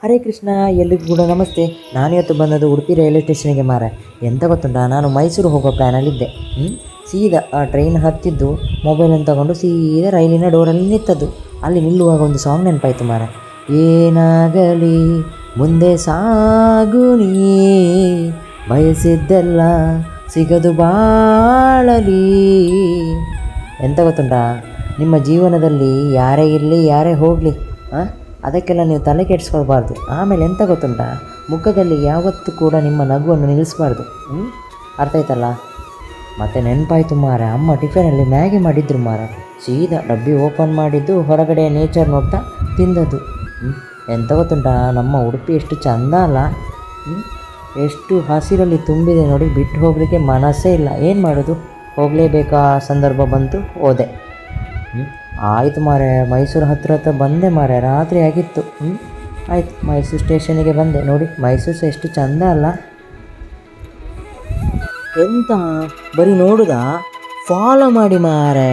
ಹರೇ ಕೃಷ್ಣ, ಎಲ್ರಿಗೂ ಕೂಡ ನಮಸ್ತೆ. ನಾನಿವತ್ತು ಬಂದದ್ದು ಉಡುಪಿ ರೈಲ್ವೆ ಸ್ಟೇಷನಿಗೆ ಮಾರೆ. ಎಂತ ಗೊತ್ತುಂಟಾ, ನಾನು ಮೈಸೂರು ಹೋಗೋ ಪ್ಲ್ಯಾನಲ್ಲಿದ್ದೆ. ಸೀದಾ ಆ ಟ್ರೈನ್ ಹತ್ತಿದ್ದು ಮೊಬೈಲನ್ನು ತಗೊಂಡು ಸೀದಾ ರೈಲಿನ ಡೋರಲ್ಲಿ ನಿಂತದ್ದು. ಅಲ್ಲಿ ನಿಲ್ಲುವಾಗ ಒಂದು ಸಾಂಗ್ ನೆನಪಾಯ್ತು ಮಾರೆ. ಏನಾಗಲಿ ಮುಂದೆ ಸಾಗು ನೀ, ಬಯಸಿದ್ದೆಲ್ಲ ಸಿಗದು ಬಾಳಲಿ. ಎಂತ ಗೊತ್ತುಂಟಾ, ನಿಮ್ಮ ಜೀವನದಲ್ಲಿ ಯಾರೇ ಇರಲಿ ಯಾರೇ ಹೋಗಲಿ, ಅದಕ್ಕೆಲ್ಲ ನೀವು ತಲೆ ಕೆಡಿಸ್ಕೊಳ್ಬಾರ್ದು. ಆಮೇಲೆ ಎಂತ ಗೊತ್ತುಂಟಾ, ಮುಖದಲ್ಲಿ ಯಾವತ್ತೂ ಕೂಡ ನಿಮ್ಮ ನಗುವನ್ನು ನಿಲ್ಲಿಸಬಾರ್ದು. ಅರ್ಥ ಆಯ್ತಲ್ಲ? ಮತ್ತು ನೆನಪಾಯ್ತು ಮಾರೆ, ಅಮ್ಮ ಟಿಫಿನಲ್ಲಿ ಮ್ಯಾಗಿ ಮಾಡಿದ್ರು ಮಾರೆ. ಸೀದಾ ಡಬ್ಬಿ ಓಪನ್ ಮಾಡಿದ್ದು, ಹೊರಗಡೆ ನೇಚರ್ ನೋಡ್ತಾ ತಿಂದದ್ದು. ಎಂತ ಗೊತ್ತುಂಟಾ, ನಮ್ಮ ಉಡುಪಿ ಎಷ್ಟು ಚಂದ ಅಲ್ಲ. ಎಷ್ಟು ಹಸಿರಲ್ಲಿ ತುಂಬಿದೆ ನೋಡಿ, ಬಿಟ್ಟು ಹೋಗಲಿಕ್ಕೆ ಮನಸ್ಸೇ ಇಲ್ಲ. ಏನು ಮಾಡೋದು, ಹೋಗಲೇಬೇಕಾ ಸಂದರ್ಭ ಬಂತು, ಹೋದೆ. ಆಯಿತು ಮಾರೆ, ಮೈಸೂರು ಹತ್ರ ಬಂದೆ ಮಾರೆ, ರಾತ್ರಿ ಆಗಿತ್ತು. ಆಯಿತು, ಮೈಸೂರು ಸ್ಟೇಷನಿಗೆ ಬಂದೆ. ನೋಡಿ ಮೈಸೂರು ಸಹ ಎಷ್ಟು ಚಂದ ಅಲ್ಲ. ಎಂತ ಬರೀ ನೋಡುದಾ, ಫಾಲೋ ಮಾಡಿ ಮಾರೆ.